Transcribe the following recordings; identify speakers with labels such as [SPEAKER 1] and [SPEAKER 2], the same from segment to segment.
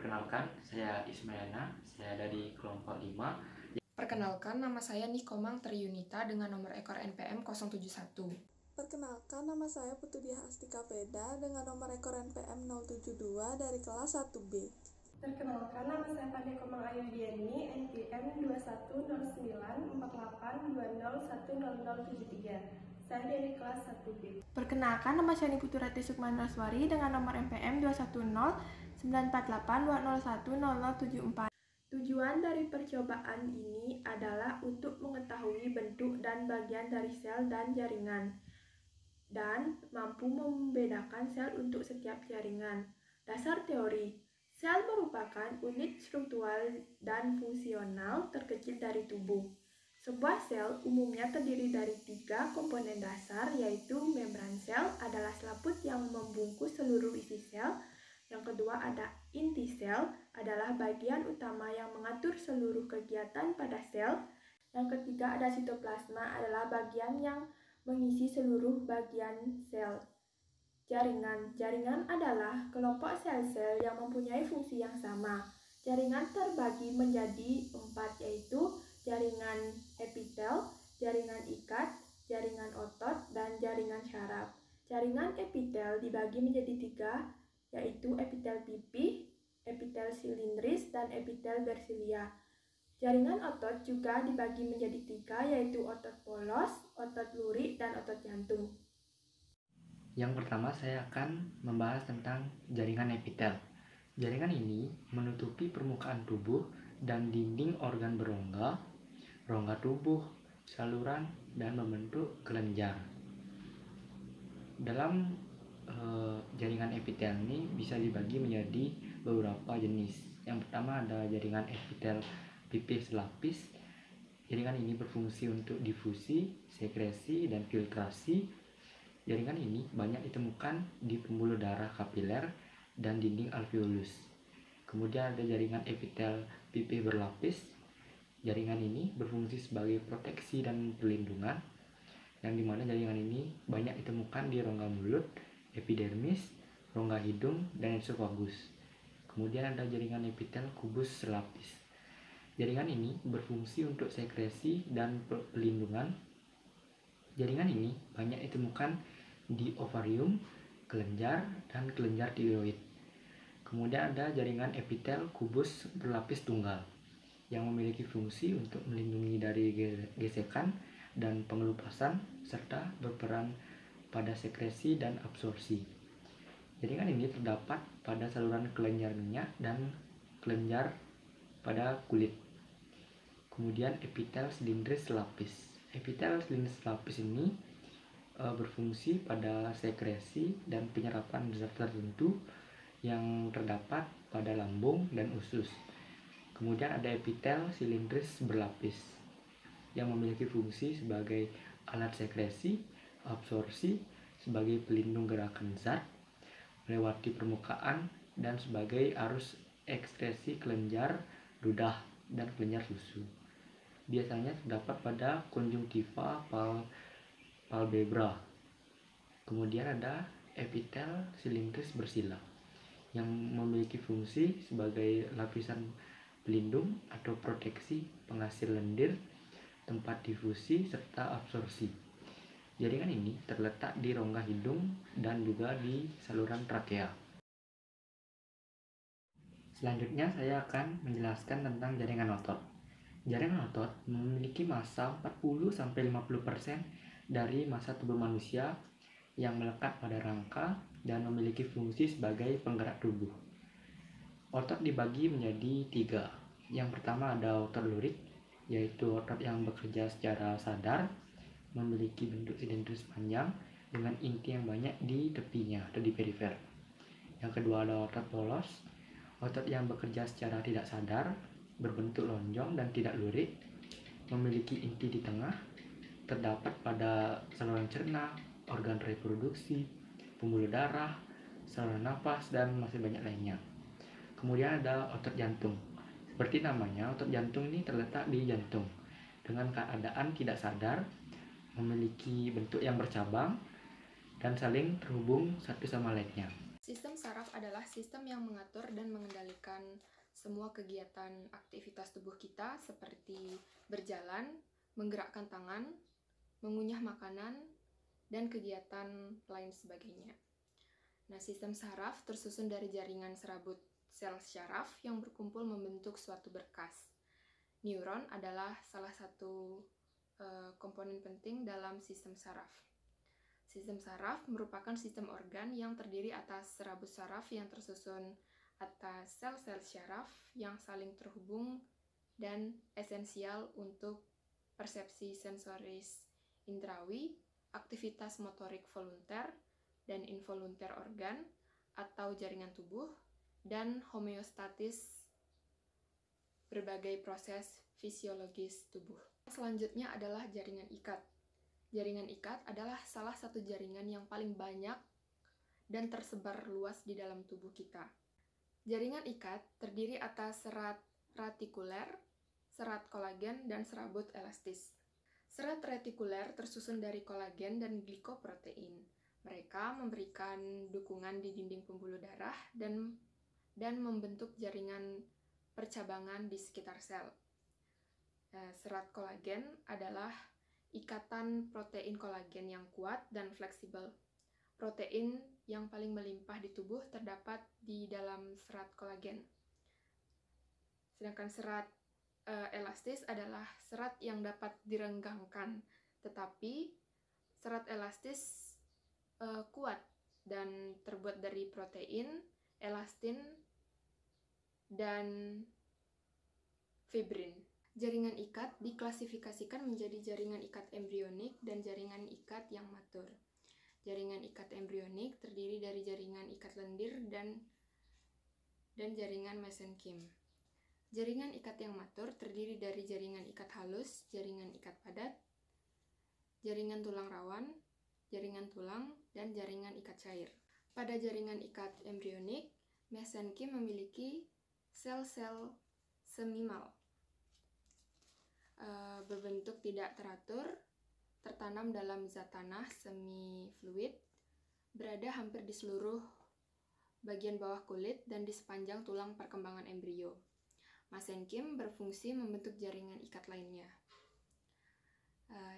[SPEAKER 1] Perkenalkan, saya Ismayana, saya dari kelompok 5.
[SPEAKER 2] Perkenalkan, nama saya Nikomang Triyunita dengan nomor ekor NPM 071.
[SPEAKER 3] Perkenalkan, nama saya Putudiah Astika Peda dengan nomor ekor NPM 072 dari kelas 1B.
[SPEAKER 4] Perkenalkan, nama saya Pade Komang Ayudiani, NPM 210948201073. Saya dari kelas 1B.
[SPEAKER 5] Perkenalkan, nama saya Puturati Sukmanaswari dengan nomor NPM 2109482010074. Tujuan dari percobaan ini adalah untuk mengetahui bentuk dan bagian dari sel dan jaringan, dan mampu membedakan sel untuk setiap jaringan. Dasar teori: sel merupakan unit struktural dan fungsional terkecil dari tubuh. Sebuah sel umumnya terdiri dari 3 komponen dasar, yaitu membran sel adalah selaput yang membungkus seluruh isi sel. Yang kedua ada inti sel, adalah bagian utama yang mengatur seluruh kegiatan pada sel. Yang ketiga ada sitoplasma, adalah bagian yang mengisi seluruh bagian sel. Jaringan adalah kelompok sel-sel yang mempunyai fungsi yang sama. Jaringan terbagi menjadi 4, yaitu jaringan epitel, jaringan ikat, jaringan otot, dan jaringan syaraf. Jaringan epitel dibagi menjadi 3, yaitu epitel pipih, epitel silindris, dan epitel bersilia. Jaringan otot juga dibagi menjadi 3, yaitu otot polos, otot lurik, dan otot jantung.
[SPEAKER 1] Yang pertama, saya akan membahas tentang jaringan epitel. Jaringan ini menutupi permukaan tubuh dan dinding organ berongga, rongga tubuh, saluran, dan membentuk kelenjar. Dalam jaringan epitel ini bisa dibagi menjadi beberapa jenis. Yang pertama ada jaringan epitel pipih selapis. Jaringan ini berfungsi untuk difusi, sekresi, dan filtrasi. Jaringan ini banyak ditemukan di pembuluh darah kapiler dan dinding alveolus. Kemudian ada jaringan epitel pipih berlapis. Jaringan ini berfungsi sebagai proteksi dan perlindungan, yang dimana jaringan ini banyak ditemukan di rongga mulut, epidermis, rongga hidung, dan esofagus. Kemudian ada jaringan epitel kubus selapis. Jaringan ini berfungsi untuk sekresi dan pelindungan. Jaringan ini banyak ditemukan di ovarium, kelenjar, dan kelenjar tiroid. Kemudian ada jaringan epitel kubus berlapis tunggal yang memiliki fungsi untuk melindungi dari gesekan dan pengelupasan serta berperan pada sekresi dan absorpsi. Jaringan ini terdapat pada saluran kelenjar minyak dan kelenjar pada kulit. Kemudian epitel silindris selapis. Epitel silindris selapis ini berfungsi pada sekresi dan penyerapan zat tertentu yang terdapat pada lambung dan usus. Kemudian ada epitel silindris berlapis yang memiliki fungsi sebagai alat sekresi, absorpsi, sebagai pelindung gerakan zat melewati permukaan, dan sebagai arus ekskresi kelenjar ludah dan kelenjar susu. Biasanya terdapat pada konjungtiva palpebra. Kemudian ada epitel silindris bersila yang memiliki fungsi sebagai lapisan pelindung atau proteksi penghasil lendir, tempat difusi, serta absorpsi. Jaringan ini terletak di rongga hidung dan juga di saluran trakea. Selanjutnya saya akan menjelaskan tentang jaringan otot. Jaringan otot memiliki massa 40-50% dari massa tubuh manusia yang melekat pada rangka dan memiliki fungsi sebagai penggerak tubuh. Otot dibagi menjadi 3. Yang pertama ada otot lurik, yaitu otot yang bekerja secara sadar, memiliki bentuk silindris panjang dengan inti yang banyak di tepinya atau di perifer. Yang kedua ada otot polos, otot yang bekerja secara tidak sadar, berbentuk lonjong dan tidak lurik, memiliki inti di tengah, terdapat pada saluran cerna, organ reproduksi, pembuluh darah, saluran nafas, dan masih banyak lainnya. Kemudian ada otot jantung. Seperti namanya, otot jantung ini terletak di jantung dengan keadaan tidak sadar, memiliki bentuk yang bercabang, dan saling terhubung satu sama lainnya.
[SPEAKER 2] Sistem saraf adalah sistem yang mengatur dan mengendalikan semua kegiatan aktivitas tubuh kita seperti berjalan, menggerakkan tangan, mengunyah makanan, dan kegiatan lain sebagainya. Nah, sistem saraf tersusun dari jaringan serabut sel syaraf yang berkumpul membentuk suatu berkas. Neuron adalah salah satu komponen penting dalam sistem saraf. Sistem saraf merupakan sistem organ yang terdiri atas serabut saraf yang tersusun atas sel-sel syaraf yang saling terhubung dan esensial untuk persepsi sensoris indrawi, aktivitas motorik volunter dan involunter organ atau jaringan tubuh, dan homeostatis berbagai proses fisiologis tubuh. Selanjutnya adalah jaringan ikat. Jaringan ikat adalah salah satu jaringan yang paling banyak dan tersebar luas di dalam tubuh kita. Jaringan ikat terdiri atas serat retikuler, serat kolagen, dan serabut elastis. Serat retikuler tersusun dari kolagen dan glikoprotein. Mereka memberikan dukungan di dinding pembuluh darah dan membentuk jaringan percabangan di sekitar sel. Serat kolagen adalah ikatan protein kolagen yang kuat dan fleksibel. Protein yang paling melimpah di tubuh terdapat di dalam serat kolagen. Sedangkan serat elastis adalah serat yang dapat direnggangkan, tetapi serat elastis kuat dan terbuat dari protein, elastin, dan fibrin. Jaringan ikat diklasifikasikan menjadi jaringan ikat embrionik dan jaringan ikat yang matur. Jaringan ikat embrionik terdiri dari jaringan ikat lendir dan jaringan mesenkim. Jaringan ikat yang matur terdiri dari jaringan ikat halus, jaringan ikat padat, jaringan tulang rawan, jaringan tulang, dan jaringan ikat cair. Pada jaringan ikat embrionik, mesenkim memiliki sel-sel semimal berbentuk tidak teratur, tertanam dalam zat tanah semi-fluid, berada hampir di seluruh bagian bawah kulit dan di sepanjang tulang perkembangan embrio. Mesenkim berfungsi membentuk jaringan ikat lainnya.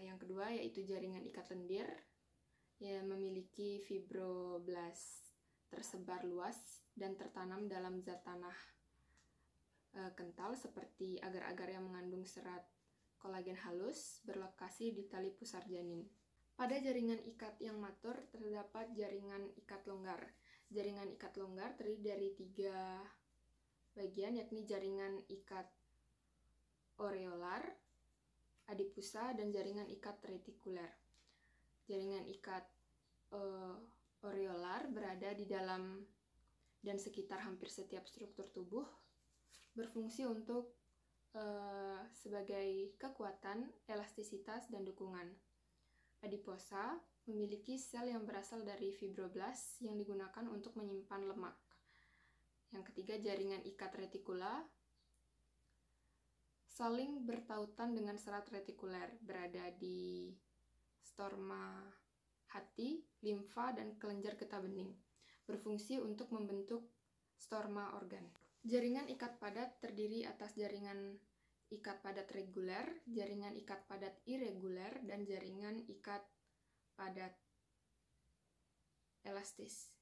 [SPEAKER 2] Yang kedua yaitu jaringan ikat lendir yang memiliki fibroblast tersebar luas dan tertanam dalam zat tanah kental seperti agar-agar yang mengandung serat kolagen halus berlokasi di tali pusar janin. Pada jaringan ikat yang matur terdapat jaringan ikat longgar. Jaringan ikat longgar terdiri dari 3 bagian, yakni jaringan ikat areolar, adipusa, dan jaringan ikat retikuler. Jaringan ikat areolar berada di dalam dan sekitar hampir setiap struktur tubuh, berfungsi untuk sebagai kekuatan, elastisitas, dan dukungan. Adiposa memiliki sel yang berasal dari fibroblast yang digunakan untuk menyimpan lemak. Yang ketiga, jaringan ikat retikula saling bertautan dengan serat retikuler, berada di storma hati, limfa, dan kelenjar getah bening, berfungsi untuk membentuk storma organ. Jaringan ikat padat terdiri atas jaringan ikat padat reguler, jaringan ikat padat irreguler, dan jaringan ikat padat elastis.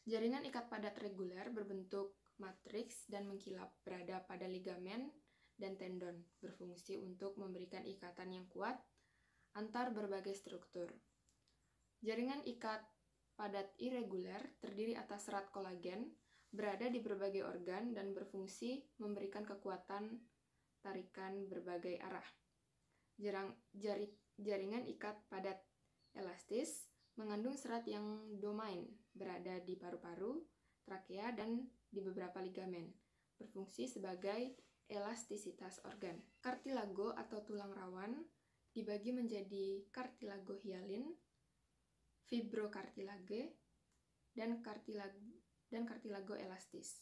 [SPEAKER 2] Jaringan ikat padat reguler berbentuk matriks dan mengkilap, berada pada ligamen dan tendon, berfungsi untuk memberikan ikatan yang kuat antar berbagai struktur. Jaringan ikat padat irreguler terdiri atas serat kolagen, berada di berbagai organ dan berfungsi memberikan kekuatan tarikan berbagai arah. Jaringan ikat padat elastis mengandung serat yang domain, berada di paru-paru, trakea, dan di beberapa ligamen, berfungsi sebagai elastisitas organ. Kartilago atau tulang rawan dibagi menjadi kartilago hialin, fibrokartilage, dan kartilago elastis.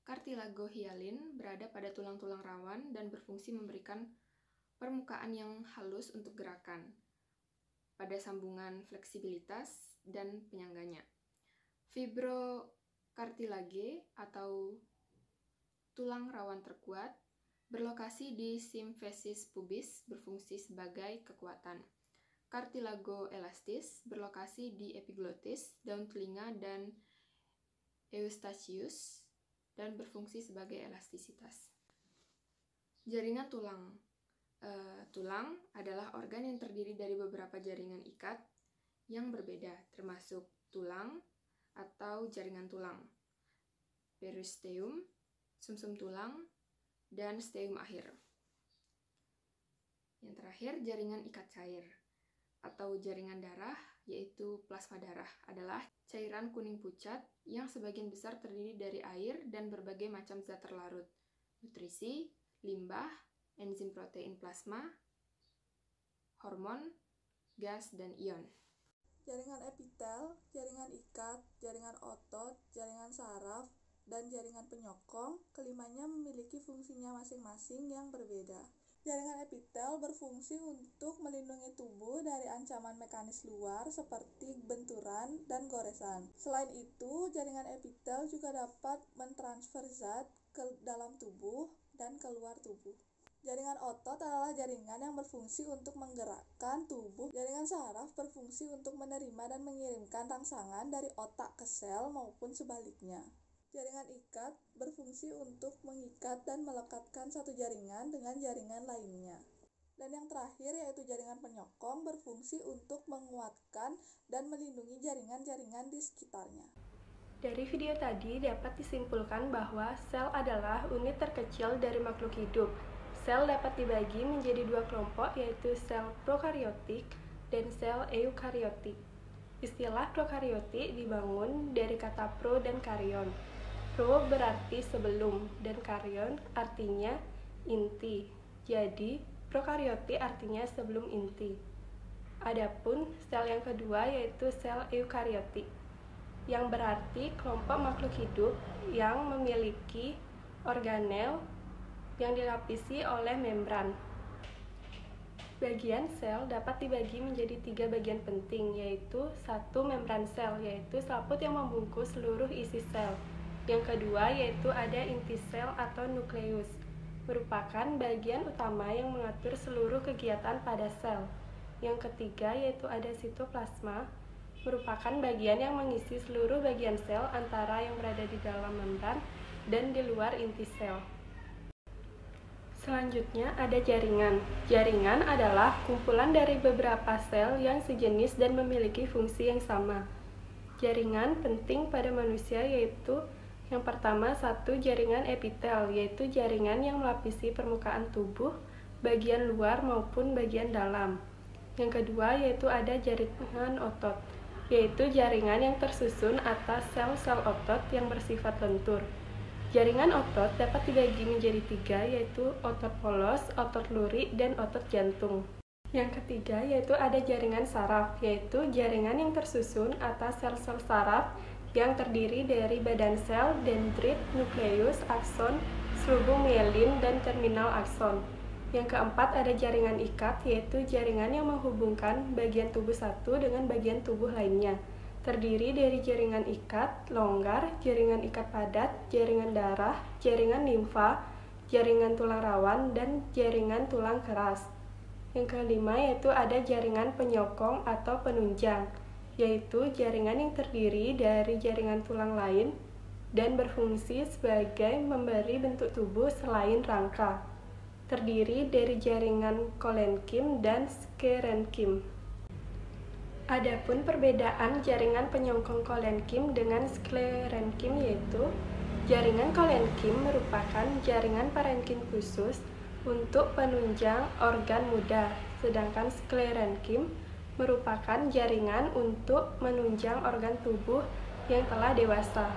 [SPEAKER 2] Kartilago hialin berada pada tulang-tulang rawan dan berfungsi memberikan permukaan yang halus untuk gerakan pada sambungan fleksibilitas dan penyangganya. Fibrokartilage atau tulang rawan terkuat, berlokasi di simfesis pubis, berfungsi sebagai kekuatan. Cartilago elastis, berlokasi di epiglotis, daun telinga, dan eustachius, dan berfungsi sebagai elastisitas. Jaringan tulang. Tulang adalah organ yang terdiri dari beberapa jaringan ikat yang berbeda, termasuk tulang atau jaringan tulang, peristeum, sumsum tulang, dan steum akhir. Yang terakhir, jaringan ikat cair atau jaringan darah, yaitu plasma darah, adalah cairan kuning pucat yang sebagian besar terdiri dari air dan berbagai macam zat terlarut, nutrisi, limbah, enzim protein plasma, hormon, gas, dan ion.
[SPEAKER 3] Jaringan epitel, jaringan ikat, jaringan otot, jaringan saraf, dan jaringan penyokong, kelimanya memiliki fungsinya masing-masing yang berbeda. Jaringan epitel berfungsi untuk melindungi tubuh dari ancaman mekanis luar seperti benturan dan goresan. Selain itu, jaringan epitel juga dapat mentransfer zat ke dalam tubuh dan keluar tubuh. Jaringan otot adalah jaringan yang berfungsi untuk menggerakkan tubuh. Jaringan saraf berfungsi untuk menerima dan mengirimkan rangsangan dari otak ke sel maupun sebaliknya. Jaringan ikat berfungsi untuk mengikat dan melekatkan satu jaringan dengan jaringan lainnya. Dan yang terakhir yaitu jaringan penyokong berfungsi untuk menguatkan dan melindungi jaringan-jaringan di sekitarnya.
[SPEAKER 5] Dari video tadi dapat disimpulkan bahwa sel adalah unit terkecil dari makhluk hidup. Sel dapat dibagi menjadi dua kelompok, yaitu sel prokariotik dan sel eukariotik. Istilah prokariotik dibangun dari kata pro dan karyon. Pro berarti sebelum dan karyon artinya inti. Jadi, prokariotik artinya sebelum inti. Adapun sel yang kedua yaitu sel eukariotik, yang berarti kelompok makhluk hidup yang memiliki organel yang dilapisi oleh membran. Bagian sel dapat dibagi menjadi 3 bagian penting, yaitu 1. Membran sel, yaitu selaput yang membungkus seluruh isi sel. Yang kedua yaitu ada inti sel atau nukleus, merupakan bagian utama yang mengatur seluruh kegiatan pada sel. Yang ketiga yaitu ada sitoplasma, merupakan bagian yang mengisi seluruh bagian sel antara yang berada di dalam membran dan di luar inti sel. Selanjutnya ada jaringan. Jaringan adalah kumpulan dari beberapa sel yang sejenis dan memiliki fungsi yang sama. Jaringan penting pada manusia yaitu yang pertama 1. Jaringan epitel, yaitu jaringan yang melapisi permukaan tubuh, bagian luar maupun bagian dalam. Yang kedua yaitu ada jaringan otot, yaitu jaringan yang tersusun atas sel-sel otot yang bersifat lentur. Jaringan otot dapat dibagi menjadi 3, yaitu otot polos, otot lurik, dan otot jantung. Yang ketiga yaitu ada jaringan saraf, yaitu jaringan yang tersusun atas sel-sel saraf yang terdiri dari badan sel, dendrit, nukleus, akson, selubung mielin, dan terminal akson. Yang keempat ada jaringan ikat, yaitu jaringan yang menghubungkan bagian tubuh satu dengan bagian tubuh lainnya. Terdiri dari jaringan ikat longgar, jaringan ikat padat, jaringan darah, jaringan limfa, jaringan tulang rawan, dan jaringan tulang keras. Yang kelima yaitu ada jaringan penyokong atau penunjang, yaitu jaringan yang terdiri dari jaringan tulang lain dan berfungsi sebagai memberi bentuk tubuh selain rangka. Terdiri dari jaringan kolenkim dan sklerenkim. Adapun perbedaan jaringan penyokong kolenkim dengan sklerenkim yaitu jaringan kolenkim merupakan jaringan parenkim khusus untuk penunjang organ muda, sedangkan sklerenkim merupakan jaringan untuk menunjang organ tubuh yang telah dewasa.